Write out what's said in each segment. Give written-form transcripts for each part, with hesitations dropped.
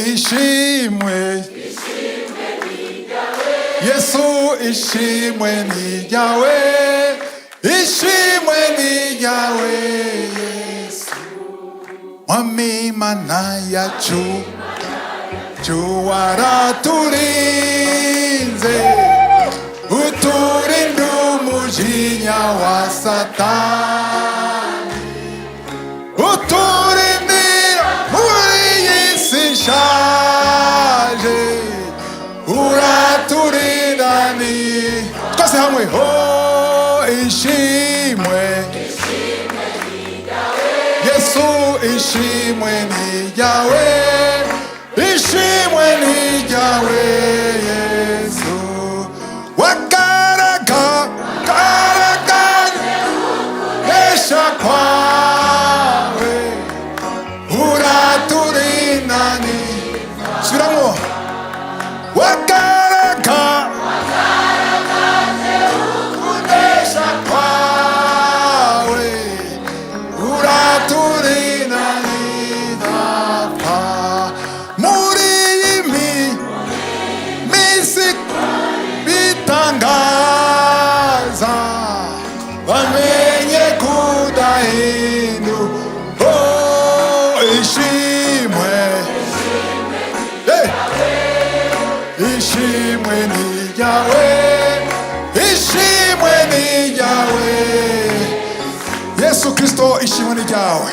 ishimwe Yesu ishimwe ni ryawe ishimwe ni ryawe Yesu Mwami Mana yacu waraturinze uturinda umujinya wa Satani uturindira muri iyi si ishaje uraturinda ni twese hamwe ishimwe Yesu ishimwe ni ryawe ishimwe ni ryawe Yesu wagaragaje kwawe uraturinda ni subiramo wagaragaje kunesha kwawe uraturinda nidapfa muri iyi minsi bitangaza bamenye kudahindu ishimwe ishimwe ni ryawe ishimwe ni ryawe Yesu Kristo ishimwe ni ryawe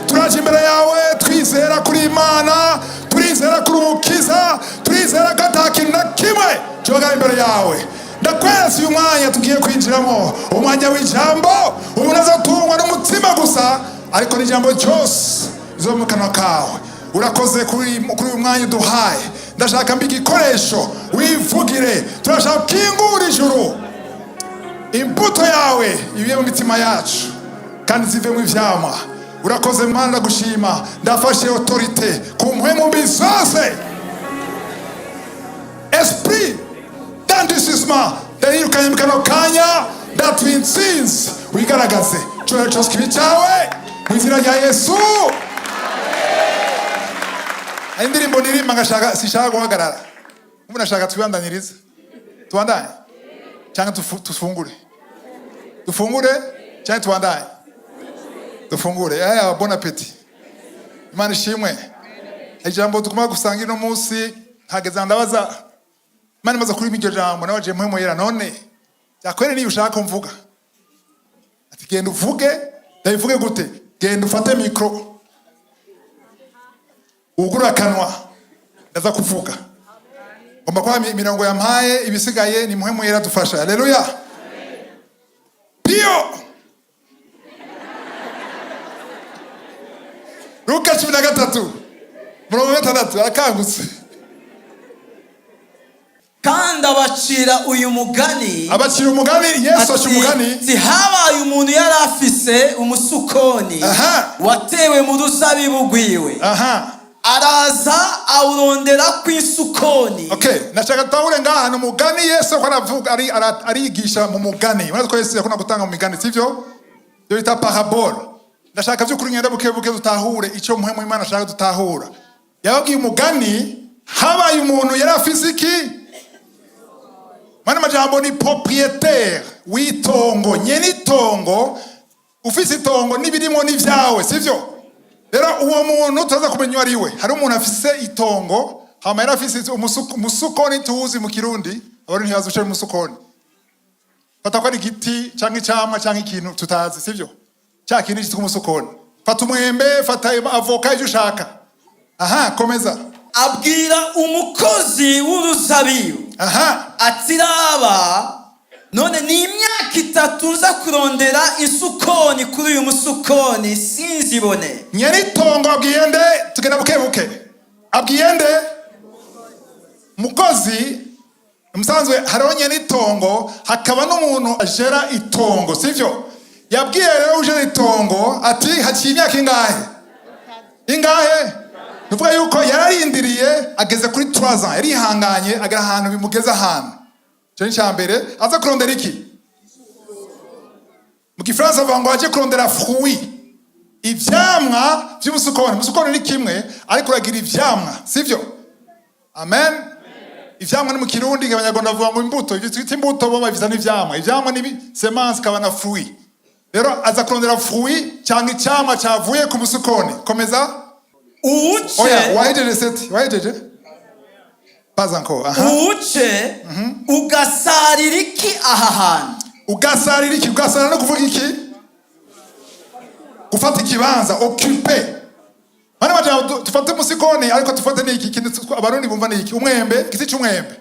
turaje imbere yawe twizera kuri Imana turizera kuri Umukiza turizera ko atakintu na kimwe kibaga imbere yawe ndakwezi uyu mwanya tugiye kwinjiramo umwanya w'ijambo umuntu azatungwa n'umutima gusa ariko n'ijambo ryose rizo mu kanwa kawe urakoze kuri uyu mwanya uduhaye ndashaka mbi igikoresho wivugire turashaka kingura ijuru imbuto yawe ibiye mu mitima yacu kandi zive mu ivyama urakoze Mana ndagushima ndafashe autorite ku mpwemu mbi zose esprit d'endurcissement ndayirukanye mu kano kanya ndatwinsinzi wigaragaze cyose cyose kibi cyawe mu izina rya Yesu indirimbo nirimba ngashaka sishaka guhagarara umuntu ashaka twibandanirize tuandanye cyangwa dufungure cyangwa tuandanye dufungure bon appétit Imana ishimwe ijambo tukuma gusangira no munsi hageze ndabaza Imana imaze kuri iryo jambo nabaje mpemo yera none yakwere niyo ushaka mvuga ati genda uvuge ndabivuge gute genda ufate micro ugura kanwa ndaza kuvuga ngomba kwa mirongo yampaye ibisigaye ni muhemu yera dufasha haleluya pio Luka 13 murongo 6 arakangutse kandi abacira umugani Yesu aca umugani habaye umuntu yari afise umusukoni watewe mu ruzabibu rwiwe araza awurondera kw'isukoni nashaka tutahure ngaha ni umugani Yesu ko aravuga arigisha mu mugani murazi ko Yesu yakunda gutanga mu migani sivyo yo bita parabole ndashaka by'ukuri ngenda bukebuke dutahure icyo muhemu Imana ashaka dutahura yababwiye umugani habaye umuntu yari afise iki Mana majambo ni propriétaire w'itongo nyene itongo ufise itongo nibirimo n'ivyawe sivyo rero uwo muntu tuza kumenya ari we hari umuntu afise itongo hama yari afise umusukoni tuzi mu Kirundi abari ntibazi uce umusukoni fata ko ari igiti canke icamwa canke ikintu tutazi sivyo cya kintu cyitwa umusukoni fata umwembe fata avoka ivyo ushaka komeza abwira umukozi w'uruzabibu ati raba none ni imyaka 3 nza kurondera isukoni kuri uyu musukoni sinzibone nyari tongo abwiye nde tugenda bukebuke abwiye nde mukozi umusanzwe hariho nyari tongo hakaba n'umuntu ajera itongo sivyo yabwiye rero uje itongo ati haciye imyaka ingahe nuvuga yuko yararindiriye ageze kuri 3 ans yari ihanganye agera ahantu bimugeza ahantu cyo cyambere aza kurondera iki mu Gifaransa bavuga ngo aje kurondera fruit ivyamwa by'umusukoni. Umusukoni ni kimwe ariko uragira ivyamwa, sivyo? Amen. Ivyamwa ni mu Kirundi abanyarwanda bavuga ngo imbuto. Ivyo twita imbuto bo babiza n'ivyamwa. Ivyamwa ni semence kabana fruit. Rero aza kurondera fruit cyangwa icyamwa cyavuye ku musukoni. Komeza. Uce. Oya, wahejeje seti. Wahejeje? Pas encore. Uce. Ugasarira iki aha hantu? Ugasarira iki? Ugasarira no kuvuga iki? Gufata ikibanza, occuper. Hano majambo tufate musikoni ariko tufate n'iki kintu abarundi bumva n'iki? Umwembe, igiti cy'umwembe.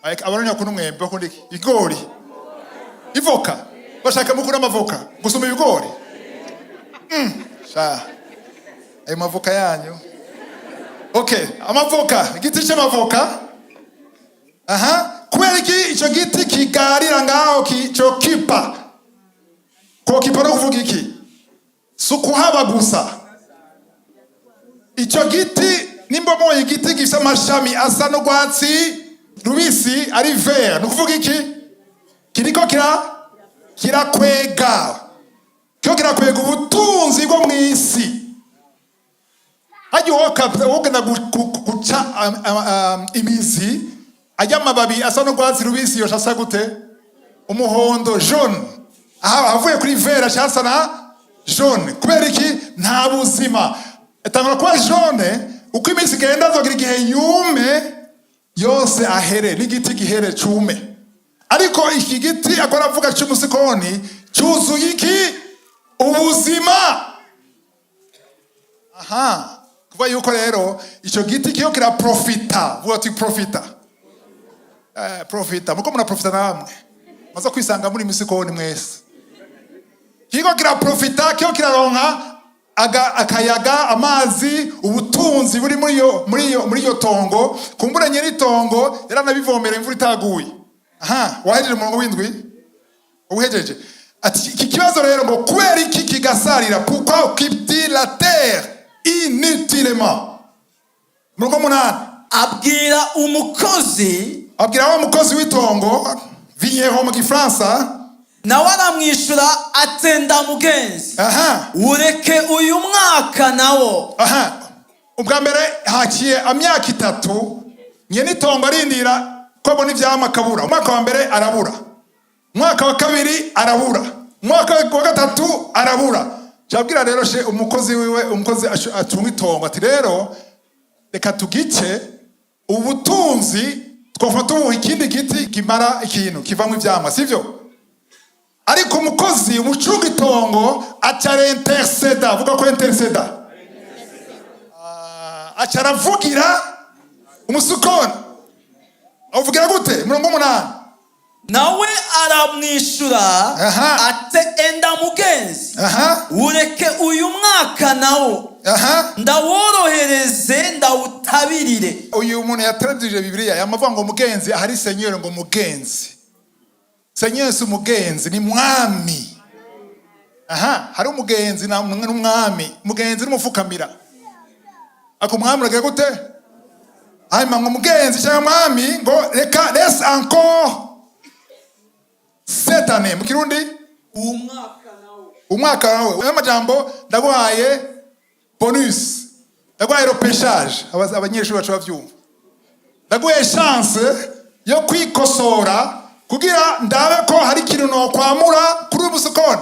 Abarundi bakunda umwembe, bakunda iki? Igori. Ivoka. Bashaka mukura amavoka, gusoma ibigori. Sha. Ayo mavoka yanyu. Okay, amavoka, igiti cy'amavoka. Kubera iki icyo giti kigarira ngaho cyo kipa. Ko kipa no kuvuga iki? Sukuhaba gusa. Icyo giti nimba mo igiti gifite amashami asa n'urwatsi rubisi ari vert. No kuvuga iki? Kiriko kirakwega. Kyo kirakwega ubutunzi bwo mwisi. Haji wogenda guca imizi ajya amababi asa n'urwatsi rubisi yo shasa gute? Umuhondo, jaune. Avuye kuri vert cyasa na jaune. Kubera iki? Nta buzima. Etangura kwa jaune uko iminsi igenda azogira igihe yume yose ahere n'igiti gihere cume. Ariko iki giti akora avuga cy'umusikoni cyuzuye iki? Ubuzima. Kuva yuko rero icyo giti kiyo kira profita. Vuga ati profita. Profita. Muko muna profita namwe. Maza kwisanga muri musikoni mwese. Kiko kira profita, kiyo kiraronka akayaga, amazi, ubutunzi buri muri yo tongo. Kumbura nyiri tongo yaranabivomera imvura itaguye. Wahejeje mu windwi? Uhejeje. Ati iki kibazo rero ngo kubera iki kigasarira? Pourquoi occupe-t-il la terre inutilement? Murongo munani. Abwira wa mukozi w'itongo, vigneron mu Gifaransa. Nawe aramwishyura atenda mugenzi. Ureke uyu mwaka nawo. Ubwa mbere hakiye amyaka 3 nyene itongo arindira ko abona ivyama kabura. Umwaka wa mbere arabura, umwaka wa kabiri arabura, umwaka wa gatatu arabura. Cyabwira rero she umukozi wiwe, umukozi atunga itongo ati rero reka tugice ubutunzi twafata ubu ikindi giti kimara ikintu kivamo ivyama, sivyo? Ariko umukozi umucunga itongo acara interceda. Vuga ko interceda. Acara vugira umusukoni. Avugira gute? Murongo munani. Nawe aramwishyura ate enda mugenzi. Ureke uyu mwaka nawo. Ndaworohereze ndawutabirire. Uyu muntu yatraduje Bibiliya yamavuga ngo mugenzi ahari Seigneur ngo mugenzi. Seigneur si umugenzi ni mwami. Hari umugenzi n'umwami. Mugenzi n'umufukamira. Ako mwami uragira gute? Hanyuma ngo mugenzi cyangwa mwami ngo reka laisse encore cette année. Mu Kirundi umwaka nawe. Amajambo ndaguhaye bonus. Ndaguhaye repêchage. Abanyeshuri bacu bavyumva. Ndaguhaye chance yo kwikosora kugira ndabe ko hari ikintu no kwamura kuri umusukoni.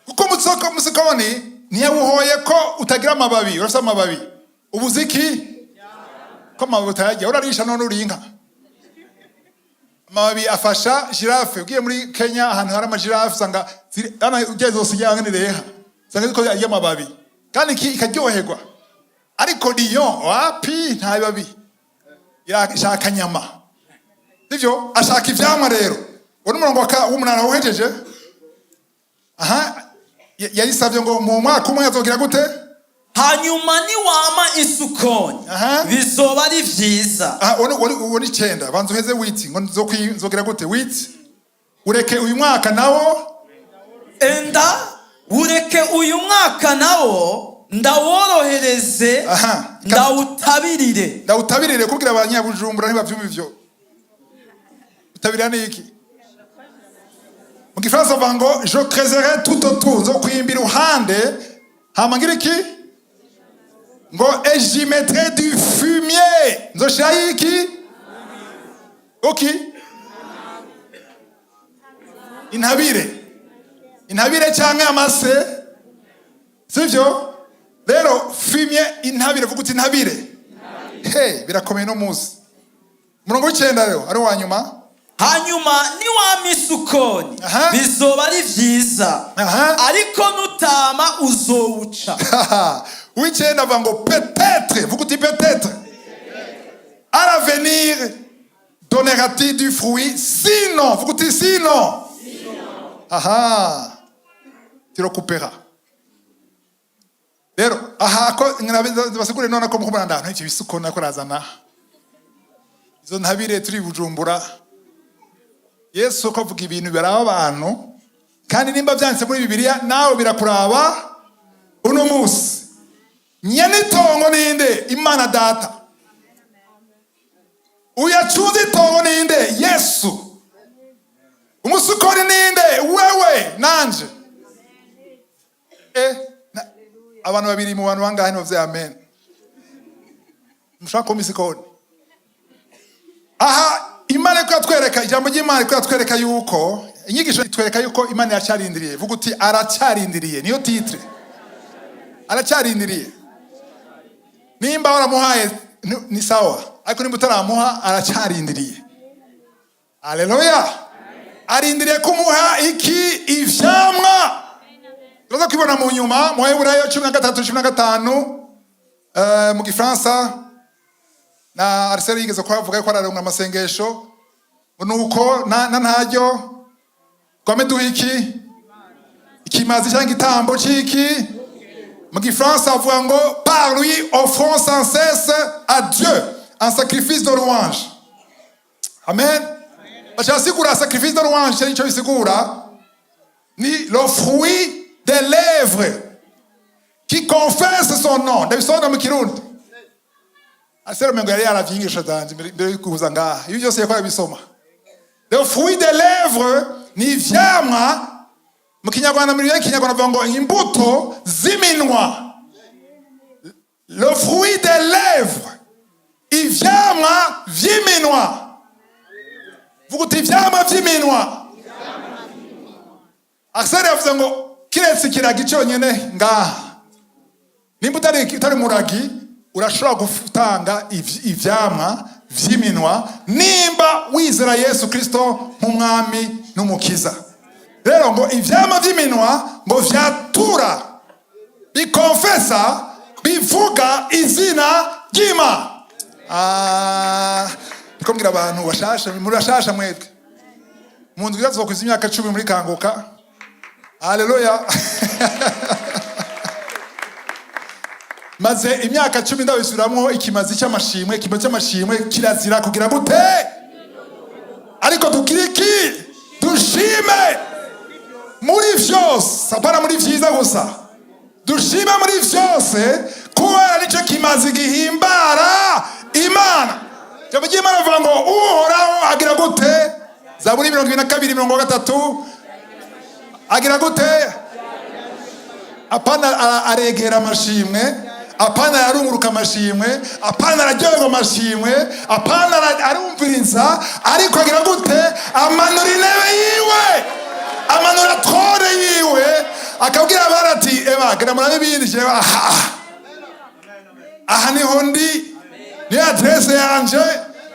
Kuko umusukoni ntiyawuhoye ko utagira amababi. Urafite amababi. Ubuziki ko amababi utayagira urarisha none urinka. Amababi afasha giraffe. Ugiye muri Kenya ahantu hari amagirafe usanga ugeze zose yanganireha. Usanga ko ari amababi. Kandi ikaryoherwa. Ariko lion wapi nta babi. Irashaka nyama. Sivyo? Ashaka ivyamwa rero. Wari umurongo w'umunana uhejeje? Yayisavye ngo mu mwaka umwe azogira gute? Hanyuma ni wama isukoni. Bizoba ari vyiza. Wari 9. Banzo heze witi ngo nzogira gute? Witi. Ureke uyu mwaka nawo. Enda ureke uyu mwaka nawo ndaworohereze ndawutabirire. Ndawutabirire kugira abanyabujumbura ntibavyumva ivyo. Utabirira ni iki? Mu Gifaransa bavuga ngo je creuserai tout autour. Zo kwimbira uhande hama ngira iki ngo et j'y mettrai du fumier nzoshiraho iki okay intabire cyangwa amase sivyo rero fumier intabire vuga uti intabire hey birakomeye no muzi murongo w'icenda rero ari wa nyuma hanyuma niwama isukoni bizoba ari vyiza ariko nutama uzowuca w'icenda avuga ngo peut-être vuga uti peut-être à l'avenir donnera-t-il du fruit sinon vuga uti sinon tiro coupera rero ko basigure none ko mukubona ndantu iki bisukoni nako razana izo ntabire turi Bujumbura Yesu ko avuga ibintu biraba abantu kandi nimba byanditse muri Bibiliya nawe birakuraba uno munsi nyanitongo ninde Imana data uyacunze itongo ninde Yesu umusukoni ninde wewe nanje abantu babiri mu bantu bangahe no vya amen mushaka komisikoni Imana ko yatwereka ijambo ry'Imana ko yatwereka yuko inyigisho itwereka yuko Imana yacarindiriye vuga uti aracarindiriye niyo titre aracarindiriye nimba waramuhaye ni sawa ariko nimba utaramuha aracarindiriye haleluya arindiriye kumuha iki ivyamwa turaza kwibona mu nyuma mu Heburayo 13:15 mu Gifaransa na Arsene yigeze kwavuga ko araronka amasengesho nuko na ntajyo kwameduha ikimazi cyangwa itambo ciki mu Gifaransa avuga ngo par lui offrons sans cesse à Dieu un sacrifice de louange amen bachasigura sacrifice de louange cyo bisigura ni le fruit des lèvres qui confesse son nom ndabisona mu Kirundi Asero mengo yari aravyingisha danje mbere kuza ngaha ibi byose yakora bisoma le fruit des lèvres ni vyamwa mu Kinyarwanda muri Kinyarwanda bavuga ngo imbuto ziminwa le fruit des lèvres ivyamwa vyiminwa vuga uti ivyamwa vyiminwa Asero yavuze ngo kiretse kiragi cyonyene ngaha nimba utari muragi urashobora gutanga ivyamwa vyiminwa nimba wizera Yesu Kristo nk'umwami n'umukiza rero ngo ivyamwa vyiminwa ngo vyatura bikonfesa bivuga izina ry'Imana bikomgira abantu bashasha muri bashasha mwebwe mu ndwi yazokwiza imyaka 10 muri kanguka haleluya maze imyaka 10 ndabisubiramwo ikimazi cy'amashimwe kirazira kugira gute ariko tukiriki dushime muri vyose apana muri vyiza gusa dushime muri vyose kuba nicyo kimazi gihimbara Imana cyo Imana avuga ngo uhoraho agira gute Zaburi 22:3 agira gute apana aregera amashimwe apana arunguruka amashimwe apana araryoherwa amashimwe apana arumviriza ariko agira gute amanura intebe yiwe amanura trone yiwe akabwira abana ati eba gera murabe bindi aha niho ndi ni adresse yanje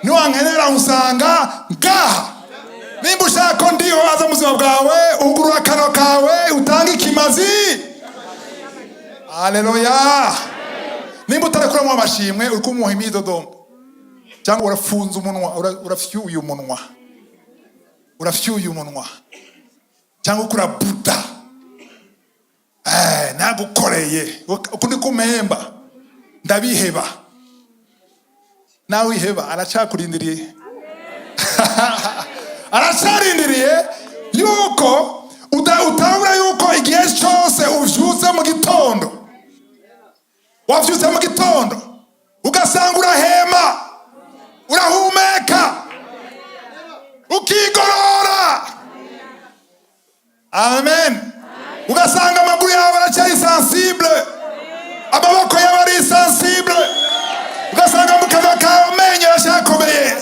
niwankenera usanga ngaha nimba ushaka ko ndiho aza muzima bwawe ugurura kano kawe utanga ikimazi haleluya nimba utarekuramo amashimwe uri kumuha imidodombo cyangwa urafunze umunwa urafyuye umunwa cyangwa ukura buda nagukoreye ukundi kumemba ndabiheba nawe iheba aracakurindiriye aracarindiriye yuko utabura yuko igihe cyose uvyutse mu gitondo wavyutse mu gitondo ugasanga urahema urahumeka ukigorora amen ugasanga amaguru yawe aracyayisa sensible, amaboko yawe ari sensible, ugasanga mu kanwa kawe amenyo yashakomeye,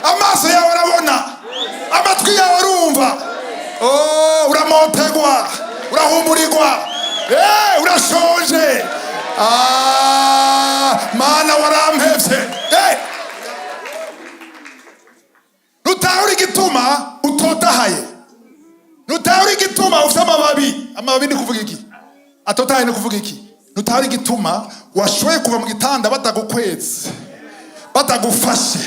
amaso yawe arabona, amatwi yawe arumva, uramotegwa, urahumurirwa, urashonje. Mana warampevye. Nutahura igituma utotahaye, nutahura igituma ufite amababi ni kuvuga iki? Atotahaye ni kuvuga iki? Nutahura igituma washoye kuva mu gitanda batagukweze, batagufashe,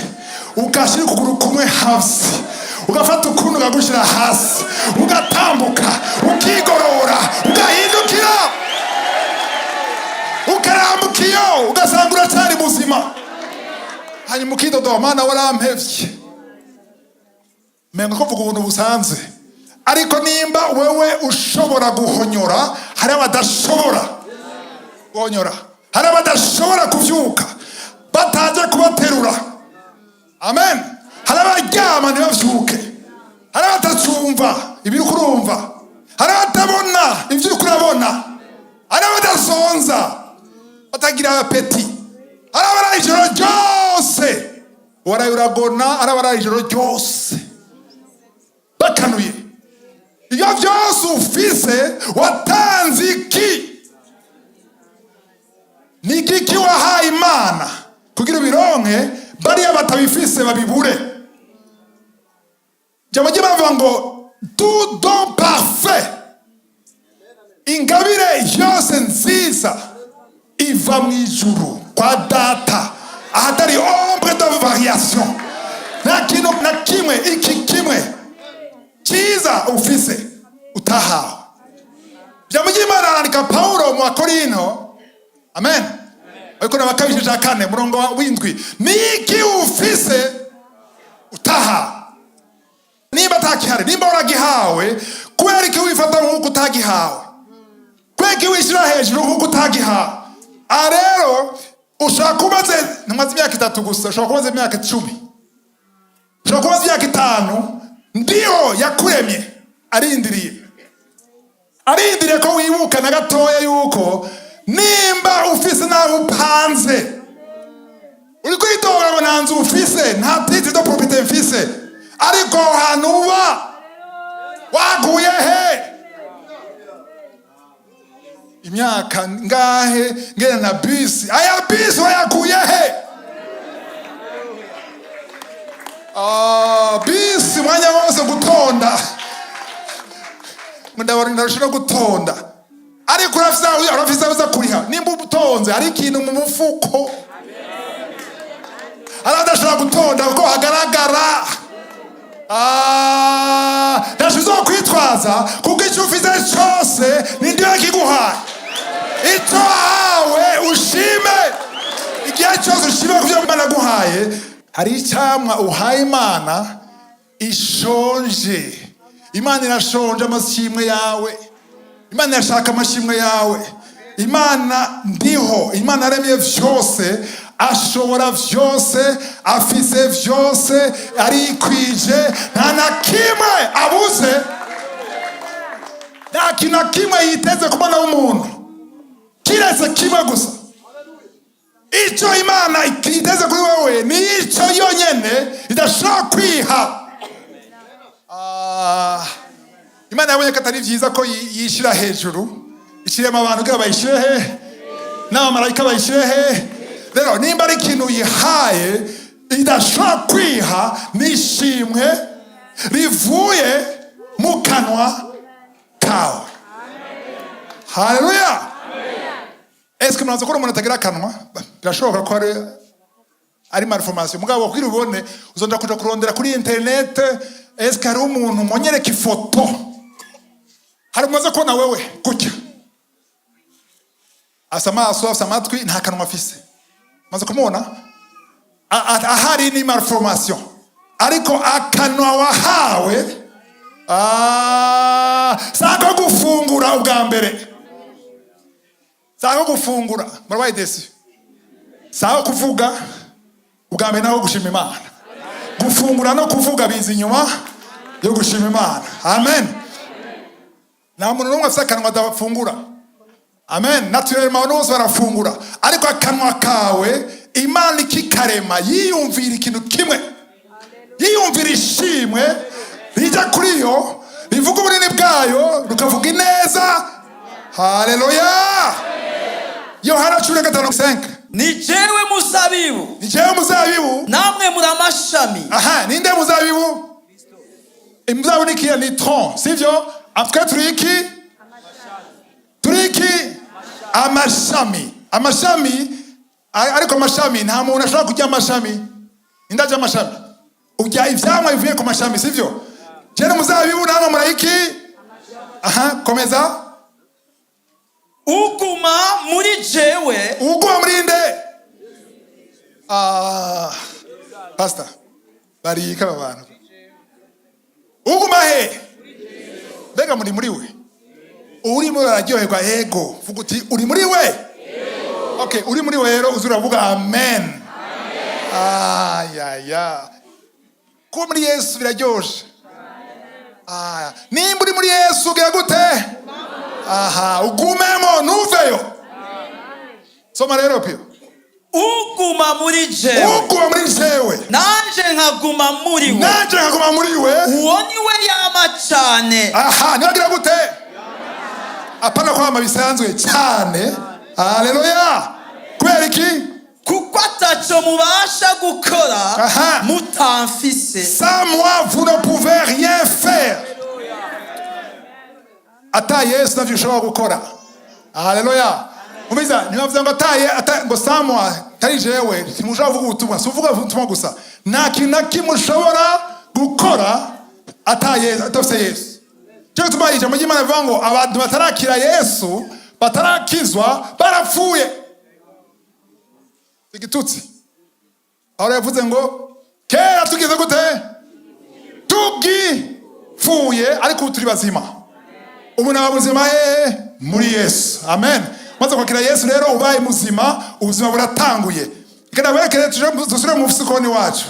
ukashira ukuguru kumwe hasi, ugafata ukundi ukagushira hasi, ugatambuka, ukigorora, ugahindukira, ukarambukiyo, ugasanga uracyari muzima. Hanyuma ukidodo, Mana warampevye. Menga ko vuga ubuntu busanze, ariko nimba wewe ushobora guhonyora, hari abadashobora guhonyora, hari abadashobora kuvyuka bataje kubaterura. Amen. Hari abaryama ntibavyuke, hari abatacumva ibiri kurumva, hari abatabona ivyo kurabona, hari abadasonza batagira apeti, hari abaraye ijoro ryose, waraye uragona, hari abaraye ijoro ryose bakanuye. Iyo vyose ufise watanze iki? Ni iki wahaye Imana kugira ubironke bariya batabifise babibure? Jambo bavuga ngo tout don parfait, ingabire yose nziza iva mu ijuru kwa Data, ahatari ombre de variation. Nta kintu na kimwe iki kimwe kiza ufise utahawe. Jambo ry'Imana arandika Paulo mu Korinto, amen, ariko nabakabishije 4 murongo w'indwi, niki ufise utahawe? Nimba atakihari, nimba uragihawe, kubera iki wifata nk'uko utagihawe? Kubera iki wishira hejuru nk'uko utagihawe? Rero ushaka umaze namaze imyaka 3 gusa, ushaka umaze imyaka 10, ushaka umaze imyaka 5, ndiyo yakuremye arindiriye ko wibuka na gatoya yuko nimba ufise nawe upanze, uri kwidoga ngo nta nzu ufise, nta titre de propriété mfise, ariko hantu uba waguye he? Imyaka ngahe ngena na bisi, aya bisi wayakuye he? Bisi mwanya wose gutonda, ndabona ndashira gutonda, ariko urafisa uza kuriha. Nimba ubutonze hari ikintu mu mufuko, aradashira gutonda uko hagaragara. Ndashizo kwitwaza kuko icyo ufise cyose ni ndiyo kiguhaye. Icyo hawe ushime, igihe cyose ushime kuvyo Imana guhaye. Hari icyamwa uhaye Imana ishonje. Imana irashonje amashimwe yawe, Imana yashaka amashimwe yawe. Imana ndiho, Imana aremye vyose, ashobora vyose, afise vyose, arikwije, nta na kimwe abuze, nta kintu na kimwe yiteze kubona w'umuntu kiretse kimwe gusa. Icyo Imana iteze kuri wewe ni icyo yonyene idashobora kwiha. Imana yabonye ko atari vyiza ko yishira hejuru, ishirema abantu kugira bayishire he, n'abamarayika bayishire he. Rero nimba ari ikintu yihaye idashobora kwiha, nishimwe rivuye mu kanwa kawe. Haleluya. Eske mwaza ko umuntu atagira kanwa? Birashoboka ko ari malformation. Mugabo kwiri ubone uzonda kuja kurondera kuri internet, eske hari umuntu monyereka ifoto, hari mwaza ko na wewe gutya asa amaso asa amatwi nta kanwa afise, mwaza kumubona ahari ni malformation, ariko akanwa wahawe sako gufungura ubwa mbere, sako gufungura murabaye desi, sako kuvuga ubwa mbere naho gushima Imana, gufungura no kuvuga biza inyuma yo gushima Imana. Amen. Nta muntu n'umwe afite akanwa adafungura, amen. Naturellement bose barafungura, ariko akanwa kawe Imana ikikarema yiyumvira ikintu kimwe, yiyumvira ishimwe rija kuri yo, rivuga ubunini bwayo, rukavuga ineza. Haleluya. Yohana 15:5. Ni jewe muzabibu, ni jewe muzabibu, namwe muri amashami. Aha, ninde muzabibu? Muzabibu ni kia, ni tronc, sivyo? Afika turiki? Turiki? Amashami. Amashami, ariko amashami nta muntu ashobora kurya amashami. Indaje amashami. Urya ivyamwa bivuye ku mashami, sivyo? Jene muzabibu namwe murayiki? Aha, komeza. Uguma muri jewe. Uguma muri nde? Pastor, barika abantu. Uguma he? Mbega muri we? Uri muri araryoherwa ego. Vuga uti uri muri we? Okay, uri muri we rero uzuravuga amen. Ya. Kuba muri Yesu biraryoshe. Nimba uri muri Yesu ugira gute? Aha, ugumemo nuveyo. Soma rero pio. Uguma muri jewe. Uguma muri jewe. Nanje nkaguma muri we. Nanje nkaguma muri we. Uwo ni we yama cyane. Aha, nibagira gute? Apana kwama bisanzwe cyane. Haleluya. Kubera iki? Kuko ataco mubasha gukora mutamfise. Sans moi vous ne pouvez rien faire. Ata Yesu navyo ushobora gukora. Haleluya. Umiza nibavuze ngo ngo sans moi tari jewe simushobora kuvuga ubutumwa, suvuga ubutumwa gusa. Nta kintu na kimwe ushobora gukora ata Yesu, atafise Yesu. Cyo tubayije mu Imana bivuga ngo abantu batarakira Yesu, batarakizwa barapfuye. Igitutsi. Ahora yavuze ngo kera tugize gute? Tugifuye ariko turi bazima. Ubu nabuzima muri Yesu. Amen. Maze kwakira Yesu rero ubaye muzima, ubuzima buratanguye. Ikana werekere dusure mu mfukoni wacu.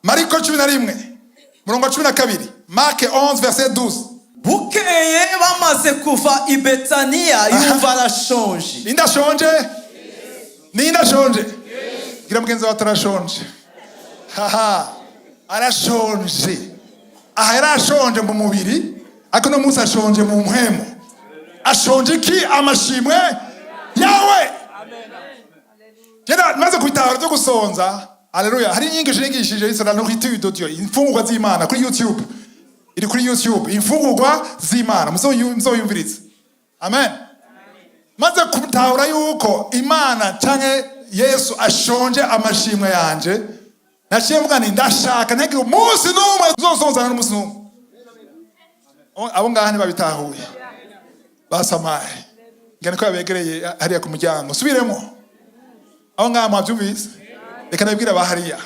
Mariko 11 murongo 12. Mark 11 verset 12. Bukeye bamaze kuva i Betania yumva arashonje. Ninda shonje? Ninda shonje? Gira mugenzi wa tarashonje. Haha. Arashonje. Aha yarashonje mu mubiri, ariko no Musa ashonje mu mpwemo. Ashonje ki? Amashimwe yawe. Jena maze kubitahura byo gusonza. Haleluya. Hari inyigisho yigishije isa na nourriture de Dieu, imfungurwa z'Imana kuri YouTube. Iri kuri YouTube, imfungurwa z'Imana. Muzoyumviriza. Amen. Maze kubitahura yuko Imana canke Yesu ashonje amashimwe yanje, naciye mvuga nti ndashaka ntagire umunsi n'umwe uzosonzana n'umunsi n'umwe. Abo ngaha ntibabitahuye. Basamaye. Ngene ko yabegereye hariya ku muryango. Subiremo. Abo ngaha mwabyumvise? Reka nabwira bahariya.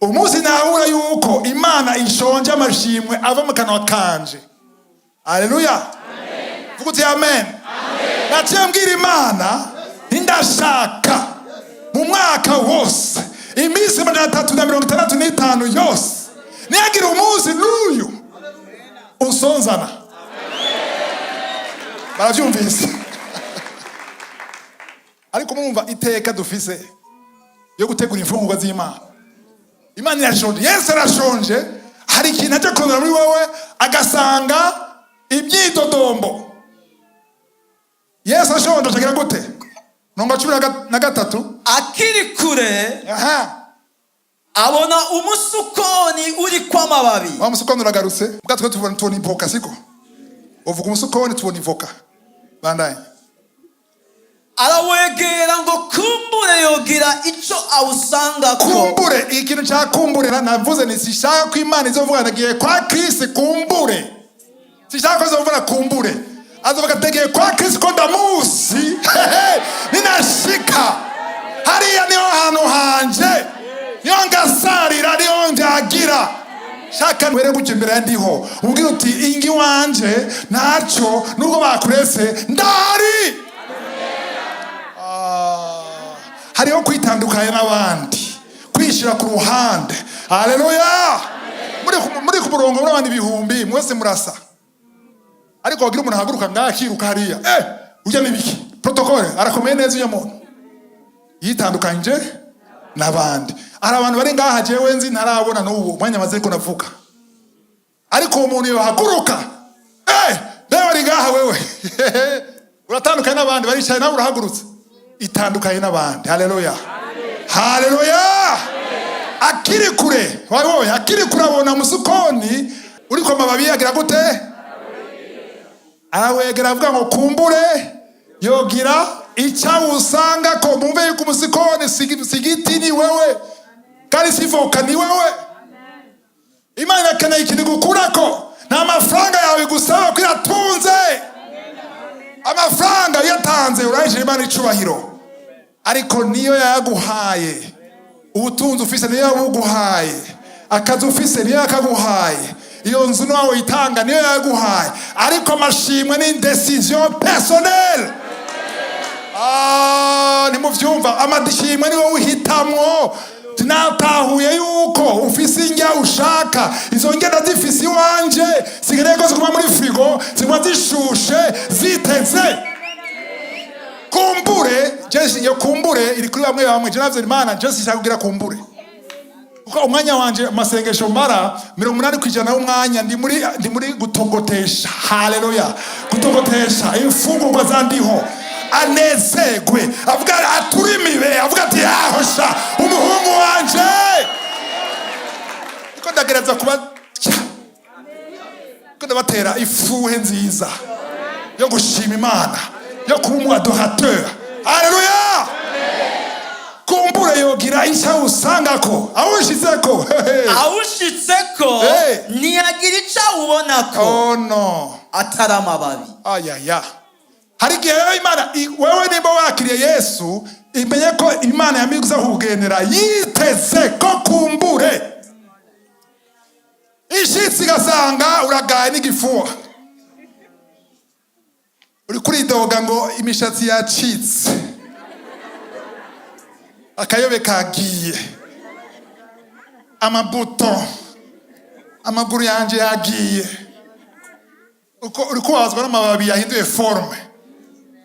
Umunsi nahura yuko Imana ishonje amashimwe ava mu kanwa kanje. Haleluya. Vuga uti amen. Naciye mbwira Imana ndashaka mu mwaka wose iminsi 365 yose niyagira umunsi n'uyu usonzana. Baravyumvise? Ariko mwumva iteka dufise yo gutegura imfungurwa z'Imana. Imana irashonje, Yesu arashonje, hari ikintu aje kongera muri wowe agasanga ibyidodombo. Yesu ashonje agira gute? Nonga 13 akiri kure abona umusukoni uri kwa mababi. Wa musukoni uragarutse. Bwatwe tubona ivoka siko? Uvuga umusukoni tubona ivoka. Bandanye. Arawegera ngo kumbure yogira ico awusanga ko. Kumbure, ikintu cya kumbure navuze ni sishaka ko Imana izovuga nagiye kwa Kristo kumbure. Sishaka ko izovuga kumbure. Azovuga tegeye kwa Kristo ko ndamusi. Ninashika. Hariya niho hantu hanje. Niyo ngasarira niyo ndagira. Shaka were gukimbera ndiho. Ubwira uti ingi wanje naco nubwo bakurese ndari. Hariho kwitandukanya n'abandi, kwishira ku ruhande. Haleluya. Muri ku murongo n'abandi bihumbi mwese murasa. ariko wagira umuntu ahaguruka ngakiruka hariya ujya nibiki protocole arakomeye neza uya muntu yitandukanye n'abandi. Hari abantu bari ngaha jewe nzi ntarabona n'ubu mwanya maze ko navuga, ariko umuntu yohaguruka bewe ari ngaha wewe uratandukanye n'abandi baricaye nawe urahagurutse itandukanye n'abandi. Haleluya, haleluya. Akiri kure wawe akiri kure abona musukoni uri kwa mababi yagira gute awegera avuga ngo kumbure yogira icyawusanga ko mumve yuko umusikoni sigiti ni wewe kandi sivoka ni wewe. Imana kana ikintu gukurako nta mafaranga yawe gusaba ko iratunze. Amafaranga yatanze urayije Imana icubahiro, ariko niyo yaguhaye. Ubutunzi ufise niyo yaguhaye, akazi ufise niyo yakaguhaye, iyo nzu nawe itanga niyo yaguhaye, ariko amashimwe ni decision personnelle. Nimuvyumva, amashimwe ni wowe uhitamwo. Natahuye yuko ufise ingya ushaka, izo ngenda zifise iwanje sigareko zikuma muri frigo zimwa zishushe ziteze. Kumbure Jesse yo kumbure iri kuri bamwe je navyo Imana Jesse shakugira kumbure uko umwanya wanje masengesho mara 80% w'umwanya ndi muri gutogotesha. Haleluya, gutogotesha imfungurwa zandiho anezegwe avuga aturimibe avuga ati yahosha umuhungu wanje uko ndagereza kuba ko ndabatera ifuhe nziza yo gushima Imana yo kuba umuadorateur. Haleluya, kumbure yogira icyo usangako awushitseko ntiyagira icyo ubonako. Oh no, atari amababi. Ayaya, hari igihe Imana wewe nimba wakiriye Yesu imenye ko Imana yamiguza kugenera yiteze ko kumbure ishitsi gasanga uragaye n'igifuwa uri kuri doga ngo imishatsi yacitse akayobe kagiye amabuto amaguru yanje yagiye uko uri kubazwa n'amababi yahinduye forme,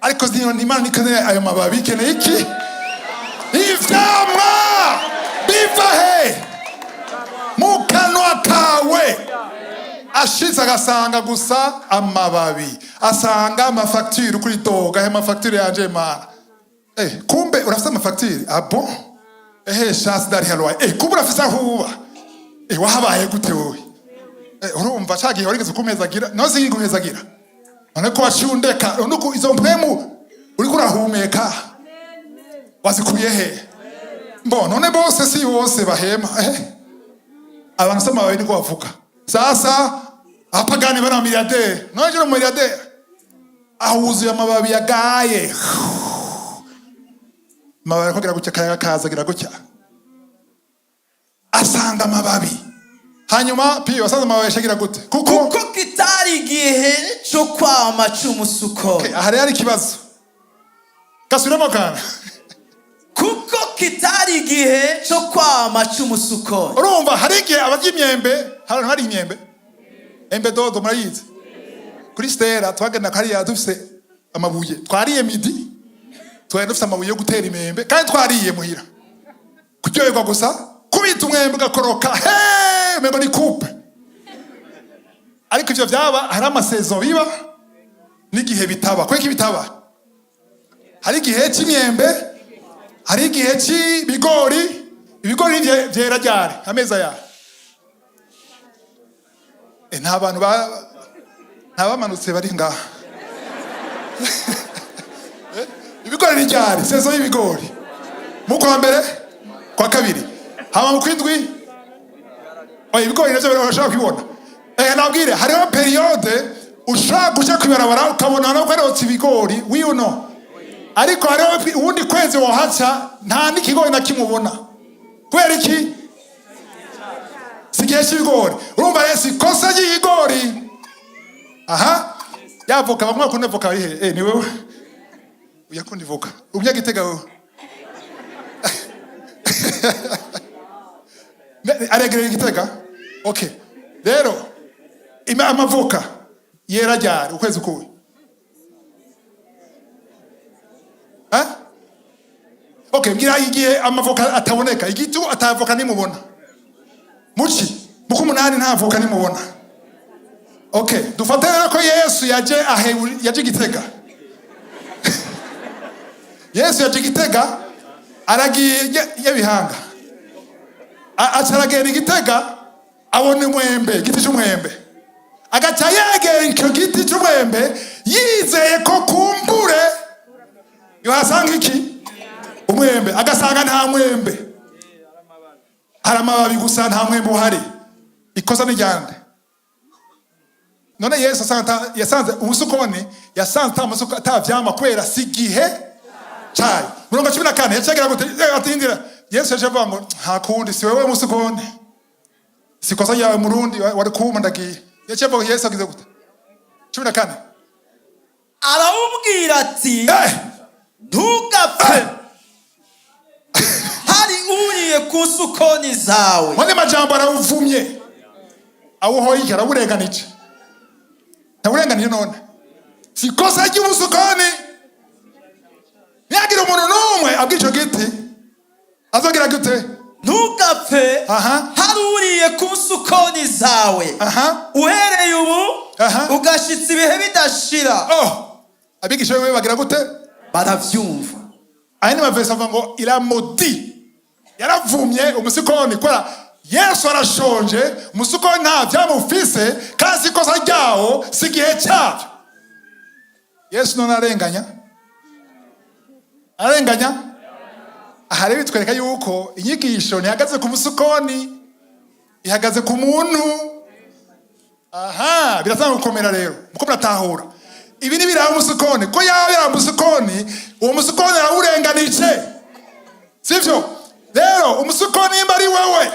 ariko Imana nikeneye ayo mababi. Ikeneye iki? Ivyamwa biva he mu kanwa kawe. Ashitse agasanga gusa amababi, asanga amafacture kuri doga he mafacture yanje Imana. Kumbe urafite amafacture bon chance dari halwa kumbe urafite ahuba wahabaye gute wowe urumva cagiye warigeze kumezagira no singikumezagira none ko washundeka nuko izo mpemu uri kurahumeka wazikuye he none bose si bose bahema abantu soma bawe niko bavuga. Sasa apagani bana milliardaire no jero milliardaire ahuzuye amababi yagaye mababi kugira gucya kaya kaza gira gucya asanga amababi hanyuma piyo asanze amababi shagira gute kuko kitari igihe cyo kwama cy'umusuko. Aha rero ikibazo kasubiramo kana kuko kitari igihe cyo kwama cy'umusuko. Urumva hari igihe abajya imyembe hari imyembe embe dodo murayizi kuri stera twagenda kariya dufise amabuye twariye midi twari dufise amabuye yo gutera imyembe kandi twariye muhira kuryoherwa gusa kubita umwembe gakoroka mego ni coupe. Ariko ivyo vyaba hari amasezo biba n'igihe bitaba. Kweki bitaba hari igihe cy'imyembe hari igihe cy'ibigori. Ibigori vyera ryari ameza ya nta bantu ntabamanutse bari ngaha ibigori ryari sezo y'ibigori mu kwa mbere kwa kabiri hama mu kwindwi ibigori navyo birashaka kwibona. Nabwire hariho periode ushaka guca kwibarabara ukabona no kwerotsa ibigori wiuno, ariko hariho ubundi kwezi wohaca nta n'ikigori na kimubona. Kubera iki? Sigihe cy'ibigori. Urumva Yesu ikosa ry'ibigori. Aha yavoka bamwe bakunda voka ihe ni wewe uyakundi voka ubya Gitega wewe aregere Gitega. Okay, rero amavoka yera ryari ukwezi kuwe? Okay, mbwira igihe amavoka ataboneka, igitu atavoka nimubona. Muki, muko umunani nta voka nimubona. Okay, dufate rero ko Yesu yaje Gitega. Yesu yaje Gitega, aragiye y'Ibihanga. Acaragera Gitega, abone umwembe, igiti cy'umwembe. Agaca yegera icyo giti cy'umwembe, yizeye ko kumbure yohasanga iki? Umwembe. Agasanga nta mwembe, hari amababi gusa, nta mwembe uhari. Ikosa ni ryande? None Yesu yasanze umusukoni, yasanze atavyama kwera si gihe cyayo. 14 yacegera gute atindira. Yesu yavuga ngo nta kundi, si wewe musukoni, si kosa yawe murundi wari kuma ndagiye. Yavuga Yesu agize gute? 14 arawubwira ati ntugapfe, hari uriye ku sukoni zawe. None majambo arawuvumye, awuhoye arawurenganije. Ntaburenganije none. Si kosa ry'umusukoni. Yagira umuntu n'umwe abwico giti azogira gute? Ntugapfe, hari uriye ku sukoni zawe. Uhereye ubu ugashitsa ibihe bidashira. Abigisha wewe bagira gute? Baravyumva. Ayini mavesa avuga ngo iramodi, yaravumye umusukoni kora Yesu arashonje, umusukoni nta vyamufise, kasi kosa ryawo si gihe cyavyo. Yesu none arenganya? Aha rero bitwereka yuko inyigisho ntihagaze ku musukoni, ihagaze ku muntu. Biratanga gukomera rero, muko muratahura. Ibi ni biraba umusukoni, ko yawe yaba umusukoni, uwo musukoni arawurenganije, sivyo? Rero umusukoni nimba ari wewe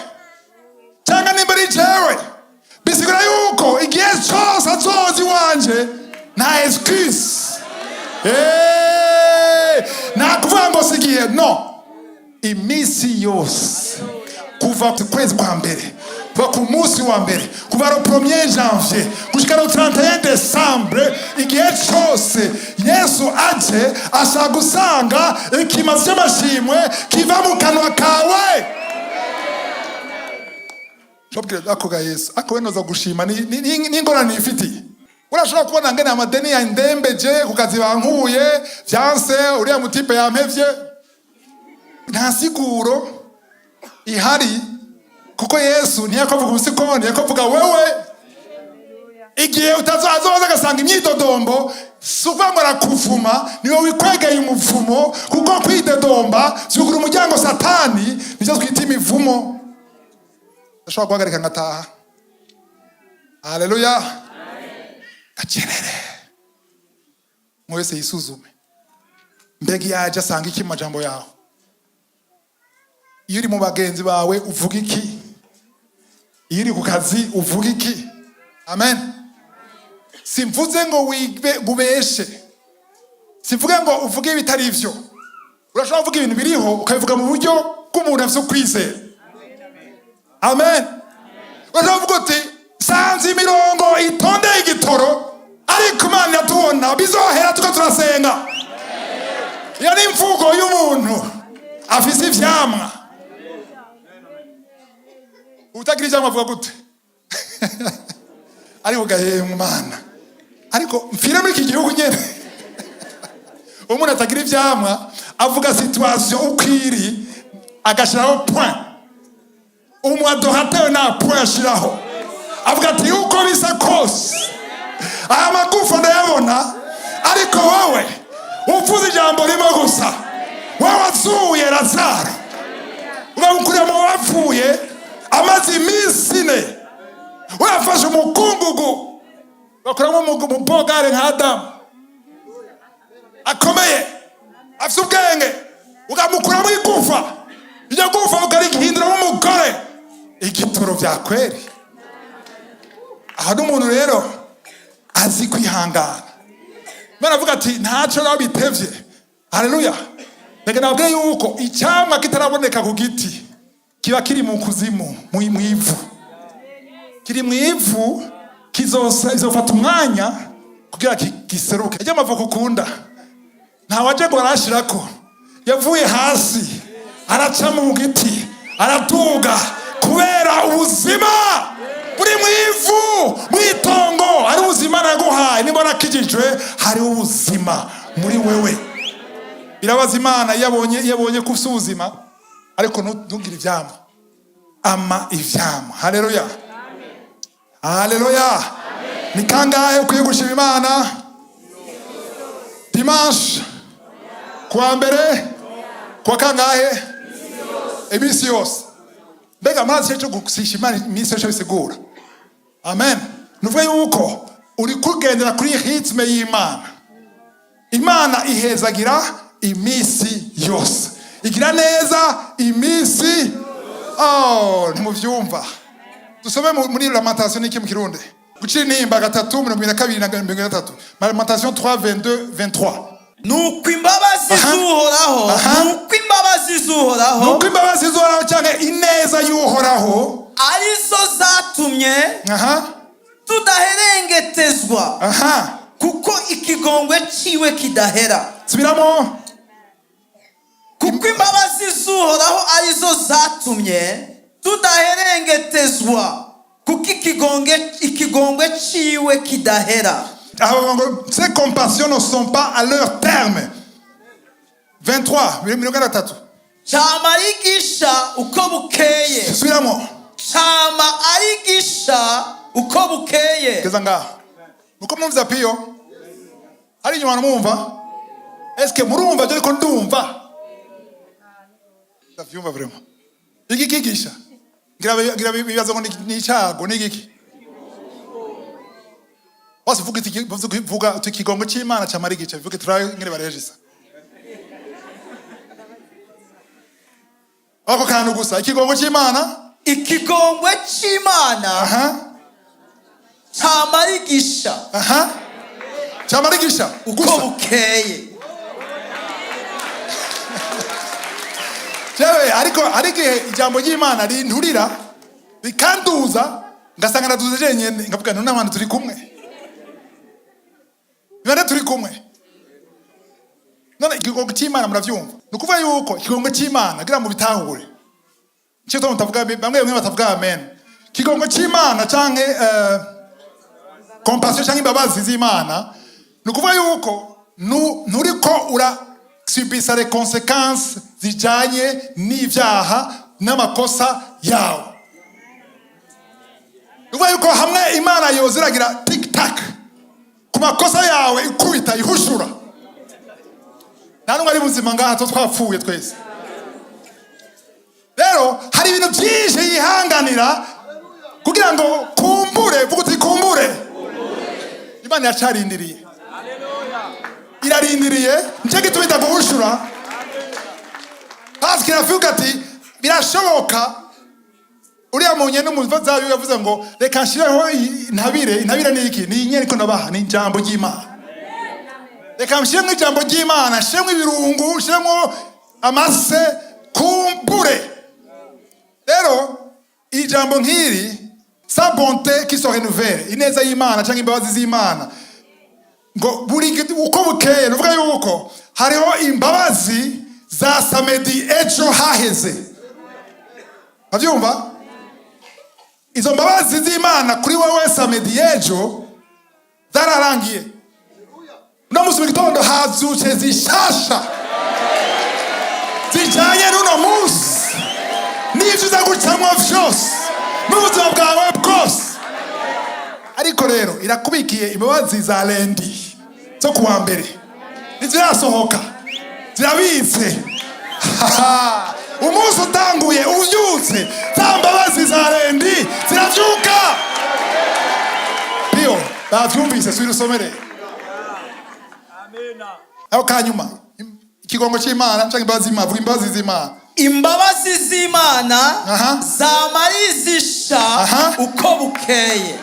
cyangwa nimba ari jewe, bisigura yuko igihe cyose azozi wanje nta excuse. Nakuvuga ngo sigiye, no. Imisi yose kuva ku kwezi kwa mbere, kuva ku munsi wa mbere, kuva le 1er janvier gushika le 31 décembre, igihe cyose Yesu aje ashaka gusanga ikimazi cy'amashimwe kiva mu kanwa kawe. Shobwira ako ga Yesu ako wenoza gushima ni ngorane ifiti. Urashobora kubona ngene amadeni ya ndembeje kukazi bankuye byanse uriya mutipe yampevye, nta siguro ihari, kuko Yesu ntiyakovuga umusukoni, yakovuga wewe. Igihe utazazoza gasanga imyidodombo, suva ngo arakuvuma, niwe wikwegeye umuvumo, kuko kwidodomba vyugura umuryango Satani, nivyo twita imivumo. Ndashobora guhagarika ngataha. Haleluya. Gacerere mwese yisuzume, mbega yaje asanga iki majambo yawe? Iyo uri mu bagenzi bawe uvuga iki? Iyo uri ku kazi uvuga iki? Amen. Simvuze ngo wibeshe, simvuge ngo uvuge ibitari ivyo. Urashobora kuvuga ibintu biriho ukabivuga mu buryo bw'umuntu afite kwizera. Amen. Urashobora kuvuga uti sanze imirongo itondeye igitoro, ariko Imana yatubona bizohera tuko turasenga. Iyo ni imvugo y'umuntu afise ivyamwa. Utagira ijambo avuga gute? Ariko gahe mu Mana, ariko mfira muri iki gihugu nyene. Umuntu atagira ivyamwa avuga situation ukwiri, agashiraho point. Umwadohatewe na point ashiraho, avuga ati uko bisa kose aya magufa ndayabona, ariko wowe uvuze ijambo rimwe gusa, wowe wazuye Lazaro ukamukura mu bapfuye amaze iminsi 4, wafashe umukungugu bakuramo umupogare nka Adamu akomeye afite ubwenge, ukamukuramo igufa, iryo gufa ukarihinduramo umugore, igitoro vyakweri. Aho n'umuntu rero azi kwihangana. Imana avuga ati ntaco nawe bitevye. Haleluya. Mbega nabwiye yuko icyamwa kitaraboneka ku giti kiba kiri mu kuzimu, mu ivu. Kiri mu ivu, kizofata umwanya kugira giseruke. Ijya amavuko ukunda nta waje ngo arashirako, yavuye hasi araca mu giti aratuga kubera ubuzima buri mu ivu mwitongo. Ari ubuzima naguhaye, niba nakijijwe hari ubuzima muri wewe. Birabaza Imana yabonye kufite ubuzima ariko ntugire ivyama, ama ivyama. Haleluya, haleluya. Ni kangahe ukwiye gushima Imana? Dimanche, kuwa mbere, kuwa kangahe? Iminsi yose. Mbega maze cyo gusishima iminsi yose bisigura. Amen. Nuvuga yuko uri kugendera kuri ritme y'Imana. Imana ihezagira iminsi yose, igira neza iminsi. Ntimuvyumva. Dusome muri Lamentation n'iki mu Kirundi. Gucira nimba 3:22 Lamentation 3:22-23. Nuko imbabazi z'Uhoraho, nuko imbabazi z'Uhoraho, nuko imbabazi z'Uhoraho cyane ineza y'Uhoraho arizo zatumye tudaherengetezwa, kuko ikigongwe ciwe kidahera. Subiramo. Kuko imbabazi z'Uhoraho arizo zatumye tudaherengetezwa, kuko ikigongwe ciwe kidahera. Ces compassions ne sont pas à leur terme. 23. Chama arigisha uko bukeye. Subiramo. Chama arigisha uko bukeye. Keza ngaho. Uko mwumva piyo? Hari nyuma mwumva? Est-ce que murumva je ko ndumva? Ndavyumva vraiment. Iki kigisha. Ngira bibazo ngo ni cyago ni iki? Wasi vuga tukigongo cy'Imana cyamarigice vuga turaye ngire barejisa. Ako kantu gusa ikigongo cy'Imana, ikigongwe cy'Imana cyamarigisha cyamarigisha uko bukeye. Jewe ariko ijambo ry'Imana rinturira bikanduza ngasanga naduze jenyene ngavuga none abantu turi kumwe. None turi kumwe. None ikigongo cy'Imana muravyumva. Nukuvuga yuko ikigongo cy'Imana gira mu bitahure. Cyo to mutavuga bamwe batavuga amen. Ikigongo cy'Imana canke compassion canke imbabazi z'Imana nukuvuga yuko nuriko ura subisa les conséquences zijanye n'ivyaha n'amakosa yawe. Nukuvuga yuko hamwe Imana yoziragira tic tac ku makosa yawe ikubita ihushura. Ntanumwe ari buzima ngaha twapfuye twese. Rero hari ibintu byinshi yihanganira kugira ngo kumbure, vuguti kumbure. Imana yacarindiriye. Irarindiriye nje gitubita guhushura. Parce qu'il a vu ati birashoboka. Uriya munye n'umuvazayo yavuze ngo reka nshireho intabire ni iki? Ni inyeriko ndabaha ni ijambo ry'Imana. Reka mshiremo ijambo ry'Imana, shiremo ibirungu, shiremo amase kumbure. Rero ijambo nk'iri sa bonté qui se renouvelle, ineza y'Imana cyangwa imbabazi z'Imana ngo buri uko bukeye nuvuga yuko hariho imbabazi za samedi ejo haheze. Avyumva? Izo mbabazi z'Imana kuri wewe samedi ejo zararangiye. No musi gitondo hazutse zishasha. Zijanye n'uno musi. N'ivyo uzagucamwa vyose. N'ubuzima bwawe bwose. Ariko rero irakubikiye imbabazi za lendi zo kuwa mbere. Nizirasohoka. Zirabitse. Umunsi utanguye uvyutse za mbabazi za lendi ziravyuka. Pio, bavyumvise swirusomere. Aho kanyuma ikigongo cy'Imana cyangwa imbabazi z'Imana, vuga imbabazi z'Imana. Imbabazi z'Imana zamarizisha uko bukeye.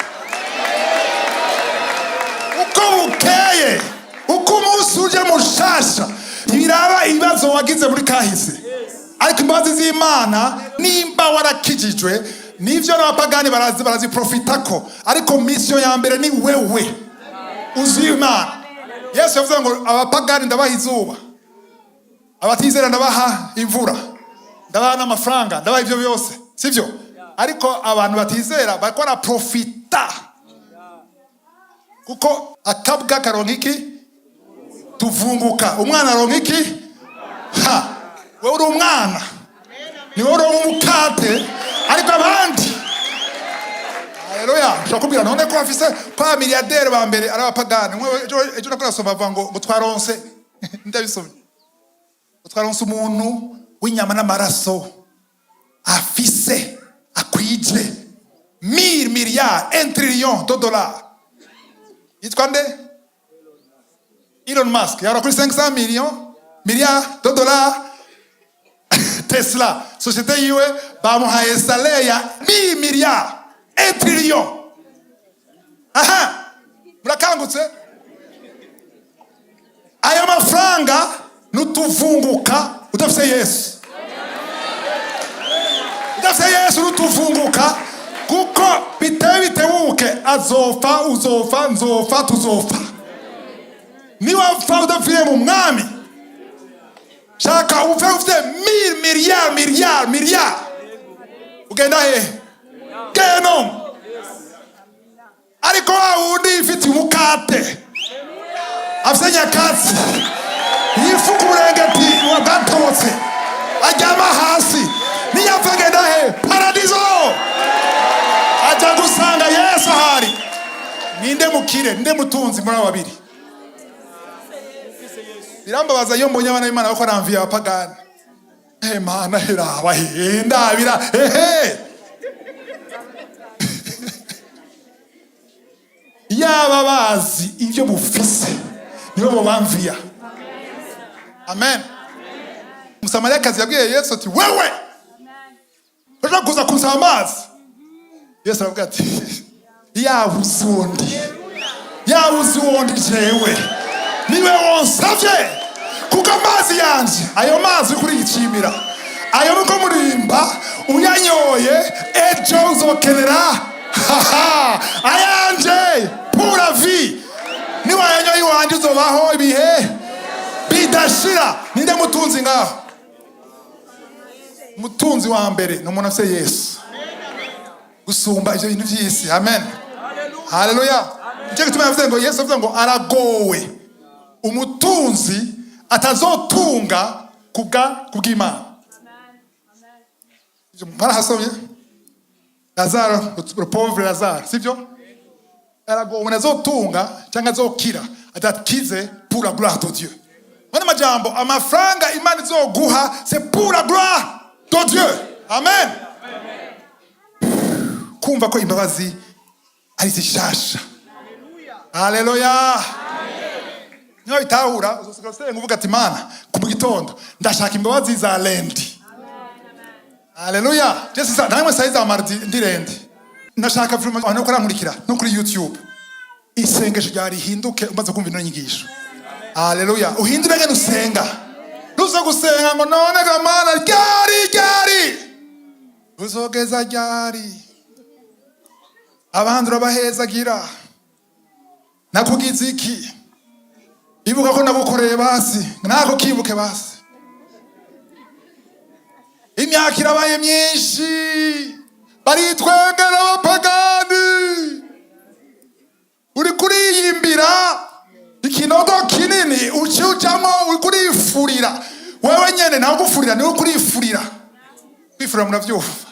Uko bukeye, uko umunsi uje mushasha. Ntibiraba ibibazo wagize muri kahise. Ariko imbabazi z'Imana nimba warakijijwe nivyo n'abapagani baraziprofitako. Ariko mission ya mbere ni wewe. uzuye Imana. Yesu yavuze ngo abapagani ndabaha izuba, abatizera ndabaha imvura, ndabaha n'amafaranga, ndabaha ibyo byose, sibyo? Ariko abantu batizera bakora profita, kuko akabwa karonka iki? Tuvunguka. Umwana aronka iki? Wewe uri umwana, ni wowe uri umukate, ariko abandi. Haleluya. Shakubwira none ko afise kwa milliardaire ba mbere ari abapagani. Ejo nakora soma bavuga ngo twaronse ndabisomye. Twaronse umuntu w'inyama n'amaraso afise akwije 1000 milliards, 1 trillion de dollars. Yitwa nde? Elon Musk. Yara kuri 500 milliards de dollars. Tesla, société yiwe bamuhaye salaire ya 1000 milliards, 1 trillion. Murakangutse? Aya mafaranga nutuvunguka udafise Yesu. Udafise Yesu nutuvunguka, kuko bitebuke azopfa, uzofa, nzofa, tuzofa. Niba wapfa udapfiye mu mwami, shaka ufe ufite 1000 milliards, ugenda he? Genom. Ariko wundi ifite umukate, afise nyakatsi, yifuka uburengeti wagatotse, ajyama hasi, niyapfa genda he? Paradiso. Aja gusanga Yesu ahari. Ninde mukire, ninde mutunzi muri ababiri? Birambabaza iyo mbonye abana b'Imana bako aramviye abapagani. Mana heraba ndabira yaba bazi ibyo bufise nibo bobamviya. Amen. Umusamariyakazi yabwiye Yesu ati wewe uja kuza kunsaba amazi. Yesu aravuga ati yabuze uwundi jewe niwe wonsavye, kuko amazi yanje, ayo mazi kuri gicimira, ayo nuko murimba uyanyoye ejo uzokenera ayanje pura vie. Niba yanyoye iwanje uzobaho ibihe bidashira. Ninde mutunzi ngaho? Mutunzi wa mbere ni umuntu afise Yesu gusumba ivyo bintu vy'isi. Amen. Haleluya. Nicyo gituma yavuze ngo Yesu avuze ngo aragowe umutunzi atazotunga kubw'Imana. Barahasomye Lazaro, le pauvre Lazare, sivyo? Aragowe umuntu azotunga cyangwa azokira adakize pour la gloire de Dieu. Mwana majambo, amafaranga Imana izoguha c'est pour la gloire de Dieu. Amen. Kumva ko imbabazi ari zishasha. Haleluya. Niyo itahura uzosiga senga uvuga ati Mana ku gitondo ndashaka imbabazi za lendi. Haleluya. Yesu sa namwe saiza amardi ndirendi. Ndashaka film abantu ko rankurikira no kuri YouTube. Isengesho ryari hinduke umaze kumva ino nyigisho. Haleluya. Uhindure ngene usenga. Nuza gusenga ngo none ga Mana ryari. Uzogeza ryari. Abandura bahezagira. Nakugize iki? Ibuka ko nagukoreye basi, nako kibuke basi. Imyaka irabaye myinshi, baritwengera abapagani. Uri kuriyimbira ikinogo kinini ucamo, uri kurifurira. Wewe nyene nagufurira, ni ukurifurira. Kwifurira munavyumva.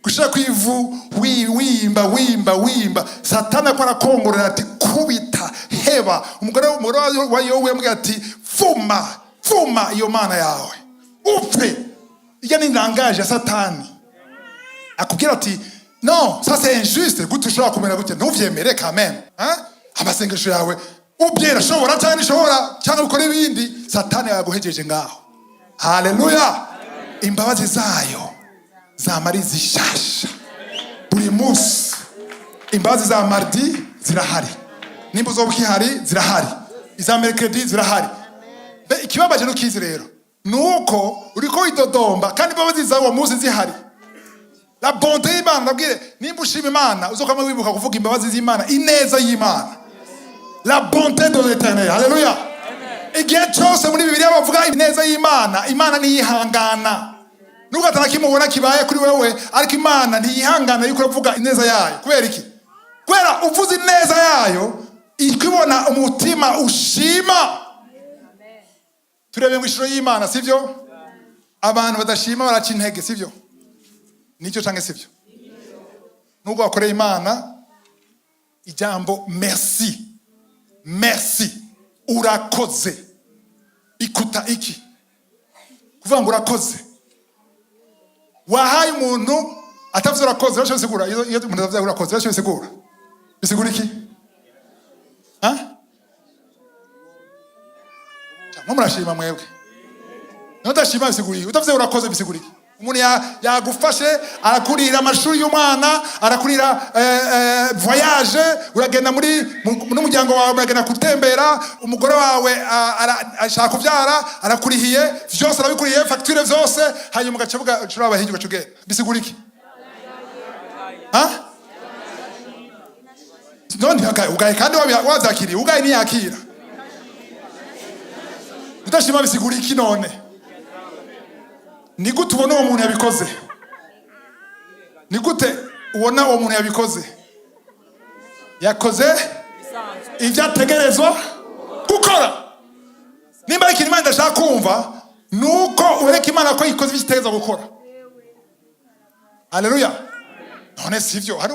Gushaka kwivu wimba Satana akora kongorera ati kubita heba. Umugore wa Yobu yambwiye ati fuma iyo mana yawe upfe. Iyo ni langage ya Satani akubwira ati non ça c'est injuste, gute ushobora kumera gute, ntuvyemere quand même. Amasengesho yawe ubyera shobora cyane shobora cyangwa ukora ibindi, Satani yaguhejeje ngaho. Haleluya. Imbabazi zayo zamari zishasha buri munsi. Imbabazi za mardi zirahari, nimba uzobukihari zirahari, iza mercredi zirahari. Ikibabaje no kizi rero nuko uriko idodomba kandi imbabazi zawo munsi zihari. La bonté y'Imana, nabwire nimba ushima Imana uzokama wibuka kuvuga imbabazi z'Imana, ineza y'Imana. la bonté de l'Éternel. Haleluya. Igihe cyose muri Bibiliya bavuga ineza y'Imana, Imana ntiyihangana. Nubwo atanakimubona kibaye kuri wewe, ariko Imana ntiyihangana yuko uravuga ineza yayo. Kubera iki? Kubera uvuze ineza yayo, ikibona umutima ushima. Turebe mu ishusho y'Imana, sivyo? Abantu badashima baraca intege, sivyo? Nicyo canke sivyo? Nubwo wakoreye Imana ijambo merci, merci, urakoze, ikuta iki? Kuvuga ngo urakoze. Wahaye umuntu atavuze urakoze, urashobora bisigura. Iyo umuntu atavuze urakoze, urashobora bisigura. Bisigura iki? Ha? Murashima mwebwe. Nodashima bisigura iki? Utavuze urakoze bisigura iki? Umuntu yagufashe, arakurira amashuri y'umwana, arakurira voyage, uragenda n'umuryango wawe uragenda gutembera, umugore wawe ashaka kubyara, arakurihiye, byose arabikuriye, facture byose, hanyuma ugacavuga ucura abahigi ugacugenda. Bisigura iki? Ha? None ugaye kandi wabyakiriye, ugaye ntiyakira. Udashima bisigura iki none? Ni gute ubona uwo muntu yabikoze? Ni gute ubona uwo muntu yabikoze? Yakoze ibyo ategerezwa gukora. Nimba ikintu Imana idashaka kumva, nuko ureka Imana ko ikoze ibyo itegerezwa gukora. Haleluya. None sivyo. Hari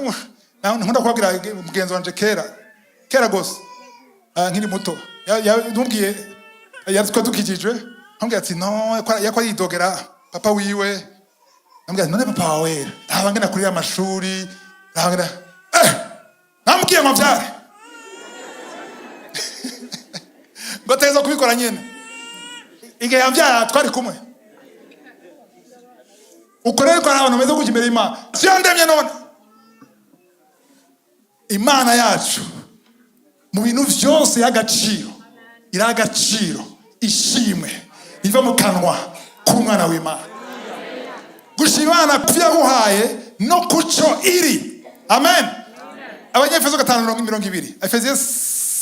nkunda kubabwira mugenzi wanje kera gose, nkiri muto, yambwiye yatwa dukijijwe, ambwiye ati no yakora yidogera papa wiwe. Ambwiye none papa wawe ntabangena kuri amashuri, ntabangena nambwiye ngo byare ngo teza kubikora nyene. Igihe yambyara twari kumwe. Ukorere ko abantu bameze gutya imbere y'Imana. Siyo ndemye none. Imana yacu mu bintu byose y'agaciro, iragaciro, ishimwe iva mu kanwa k'umwana w'Imana. Gushima Imana kuyaguhaye no kuco iri. Amen. Abanyefeso 5:20. Efesiens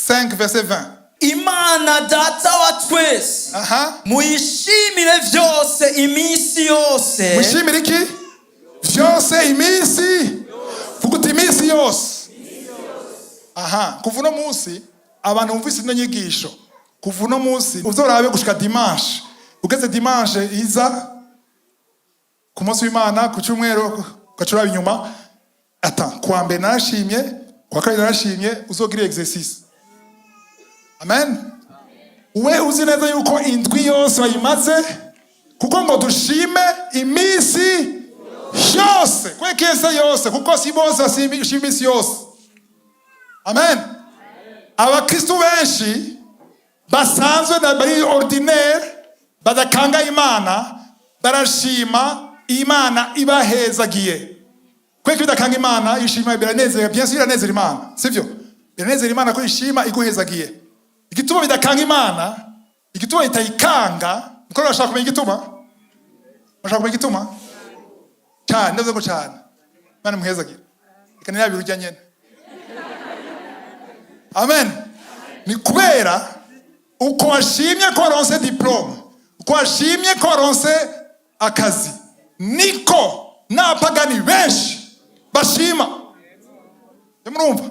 5 verset 20. Imana data wa twese muyishimire vyose iminsi yose. Muyishimire iki? Vyose iminsi. Vuguti iminsi yose. Kuva uno munsi abantu bumvise ino nyigisho, kuva uno munsi uzorabe gushika dimanche. Ugeze dimanche iza ku munsi w'Imana, ku cyumweru gacura inyuma, kuwa mbere narashimye, kuwa kabiri narashimye, uzogira exercice. Amen. We uzi neza yuko indwi yose bayimaze kuko ngo dushime iminsi yose. Kwekese yose kuko si bose bashima iminsi yose. Amen. Abakristo benshi basanzwe na bari ordinaire badakanga Imana, barashima Imana ibahezagiye. Kweki bidakanga Imana ishima biranezera, bien sûr biranezera Imana, sivyo? Biranezera Imana ko ishima iguhezagiye. Igituma bidakanga Imana, igituma itayikanga, uko bashaka kumenya igituma? Bashaka kumenya igituma? Cyane, ndavuze ngo cyane. Imana muhezagiye. Ikane yabirujya nyene. Amen. Ni kubera uko washimye ko waronse diplome, uko washimye ko waronse akazi, niko n'abapagani benshi bashima. Murumva?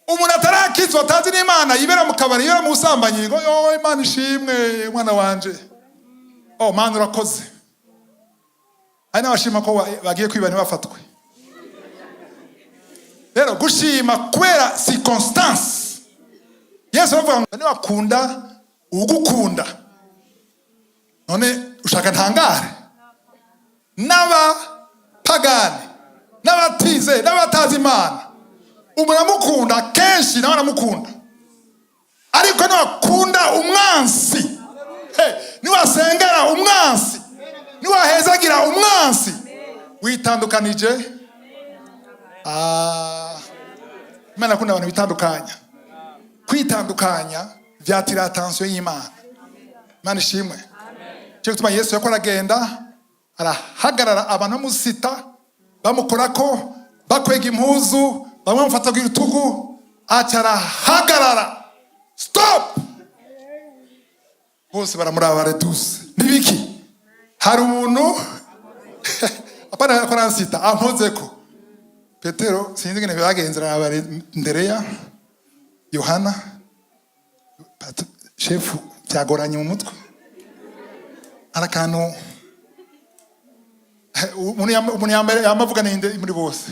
Umuntu atarakizwa atazi n'Imana, yibera mu kabari, yibera mu busambanyi, ngo yo Imana ishimwe mwana wanje. Oh Mana urakoze. Ari n'abashima ko bagiye kwiba ntibafatwe. Rero gushima kubera circonstance. Yesu aravuga ngo niwakunda ugukunda. None ushaka ntangare. N'abapagani, n'abatize, n'abatazi Imana, umuramukunda kenshi nawe aramukunda. Ariko niwakunda umwansi, niwasengera umwansi, niwahezagira umwansi, witandukanije. Imana akunda abantu bitandukanya. Kwitandukanya vyatira attention y'Imana. Imana ishimwe. Cyo gutuma Yesu yakora agenda arahagarara abantu musita bamukorako, bakwega impuzu, bamwe bamufata ku rutugu, Acarahagarara. Stop. Bose baramuraba reduce. Nibiki? Hari umuntu apana Francita ampozeko. Petero sinzi ngene byagenze n'abari Ndereya Yohana chefu cyagoranye mu mutwe. Arakano umuntu yambere yamavugana inde muri bose.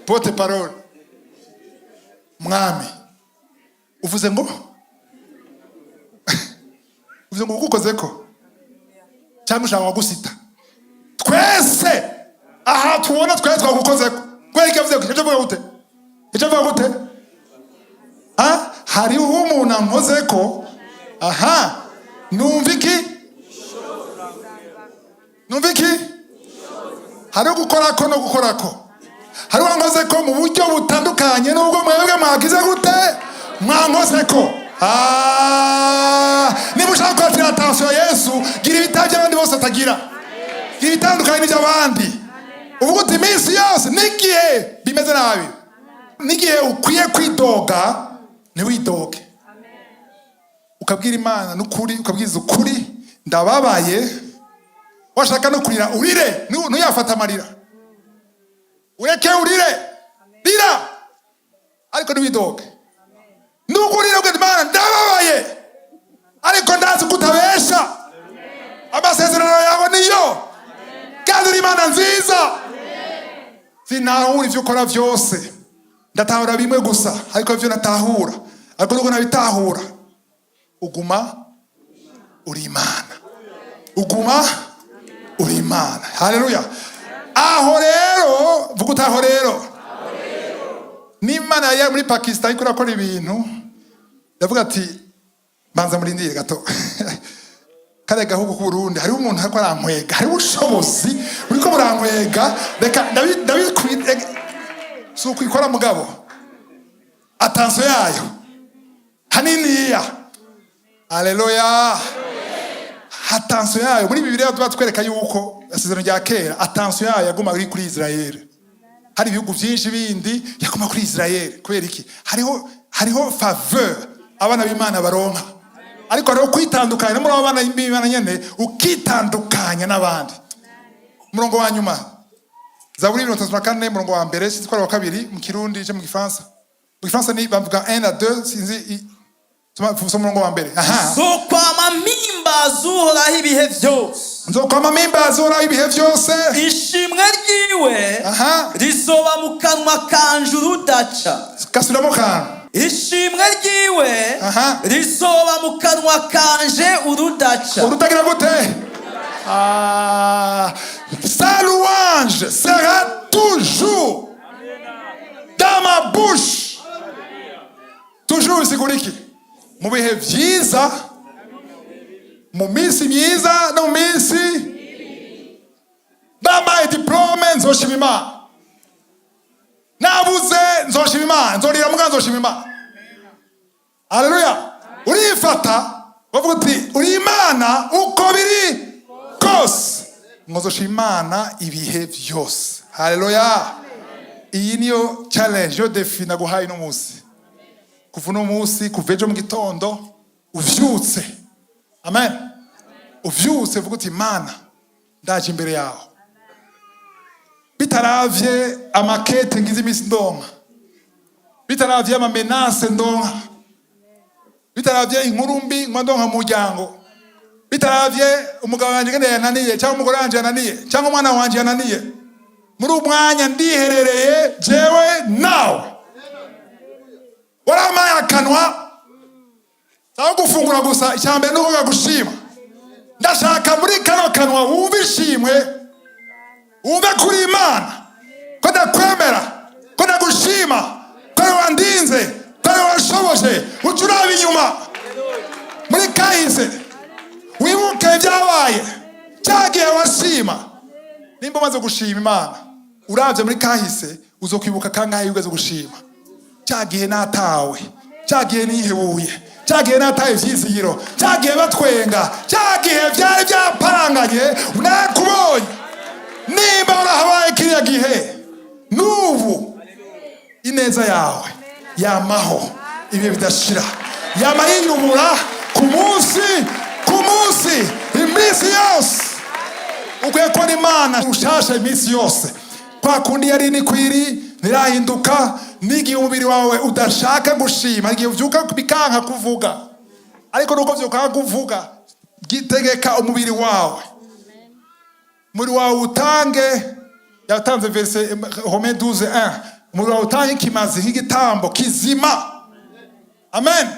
Porte parole. Mwami. Uvuze ngo gukozeko cyangwa ushaka gusita twese aha tubona twese twagukozeko kwereka yavuze ko icyo vuga gute hari umuntu ankozeko numva iki hari gukorako no gukorako hari wankozeko mu buryo butandukanye nubwo mwebwe mwagize gute mwankozeko niba ushaka kwatira attention Yesu gira ibitabye abandi bose atagira gira ibitandukanye n'iby'abandi uvuga uti iminsi yose n'igihe bimeze nabi n'igihe ukwiye kwidoga ntiwidoge ukabwira Imana n'ukuri ukabwiza ukuri ndababaye washaka no kurira urire ntuyafata amarira ureke urire rira ariko ntiwidoge nukurira ubwo Imana ndababaye ariko ndazi kutabesha amasezerano yawe niyo kandi uri Imana nziza sinahura ivyo ukora vyose ndatahura bimwe gusa ariko ivyo natahura ariko nuko nabitahura uguma uri Imana haleluya aho rero vuga utaho rero n'Imana yari muri Pakistan ariko irakora ibintu ndavuga ati banza murindire gato kare gahugu ku Burundi hari umuntu ariko arankwega hari ubushobozi uriko burankwega reka David so kwikora mugabo attention yayo haniniya haleluya attention yayo muri Bibiliya tubatwereka yuko asezerano rya kera attention yayo yaguma kuri Israel hari ibihugu byinshi bindi yakoma kuri Israel kubera iki hariho faveur abana b'Imana baronka ariko hariho kwitandukanya muri abana b'Imana nyene ukitandukanya n'abandi. Murongo wa nyuma Zaburi 34 murongo wa mbere sitwara wa kabiri mu Kirundi je mu Gifaransa ni bavuga 1 à 2 sinzi tuma murongo wa mbere Zokwama mimbaza uhoraho ibihe vyose Nzokwama mimbaza uhoraho ibihe vyose ishimwe ryiwe rizoba mu kanwa kanje urudaca kasubiramo kana ishimwe ryiwe rizoba mu kanwa kanje urudaca urutagira gute sa louange sera toujours dans ma bouche toujours siguriki mu bihe vyiza mu minsi myiza no mu minsi babaye diplome nzoshima Imana nabuze nzoshima Imana nzorira muga nzoshima Imana haleluya urifata bavuga uti uri Imana uko biri kose nzoshima Imana ibihe vyose haleluya iyi niyo challenge yo defina guhaye no munsi kuva no munsi kuvejo mu gitondo uvyutse amen uvyutse vuga uti Imana ndaje imbere yawe bitaravye amakete ngize imisi ndonka bitaravye amamenase ndonka bitaravye inkurumbi ndonka mu muryango bitaravye umugabo wanje ngene yananiye cyangwa umugore wanje yananiye cyangwa umwana wanje yananiye muri umwanya ndiherereye jewe nawe waramaye akanwa cyangwa gufungura gusa icyambere nuko gushima ndashaka muri kano kanwa wumva ishimwe wumve kuri Imana ko ndakwemera ko ndagushima ko wandinze ko washoboje ucuraba inyuma muri kahise wibuke byabaye cyagiye washima nimba umaze gushima Imana uravye muri kahise uzokwibuka kangahe ugeze gushima cyagiye natawe cyagiye nihebuye cyagiye nataye ivyizigiro cyagiye batwenga cyagiye byari byaparanganye nakubonye nimba urahabaye kiriya gihe nubu ineza yawe yamaho ibihe bidashira, yama yiyubura ku munsi iminsi yose. Ukwiye kubona Imana ushasha iminsi yose, kwa kundi yari nikwiri nirahinduka. N'igihe umubiri wawe udashaka gushima, igihe uvyuka bikanka kuvuga, ariko nuko vyuka kuvuga, gitegeka umubiri wawe utange. Yatanze verse Romains 12:1, umubiri wawe utange ikimazi nk'igitambo kizima. Amen.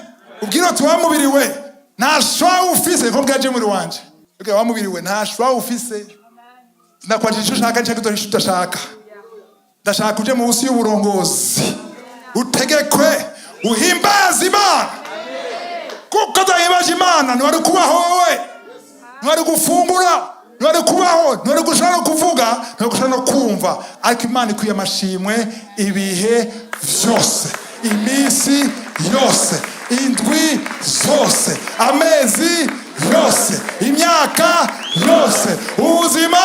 Ubwira ati wa mubiri we nta shwa ufise, ko bwaje muri wanje, ubwira wa mubiri we nta shwa ufise, ndakwanje icyo ushaka cyangwa icyo udashaka. Ndashaka uje munsi y'uburongozi, utegekwe, uhimbaze Imana. Kuko udahimbaje Imana ntiwari kubaho wowe, ntiwari gufungura, ntiwari kubaho, ntiwari gushobora no kuvuga, ntiwari gushobora no kumva. Ariko Imana ikwiye amashimwe ibihe byose, iminsi yose, indwi zose, amezi yose, imyaka yose, ubuzima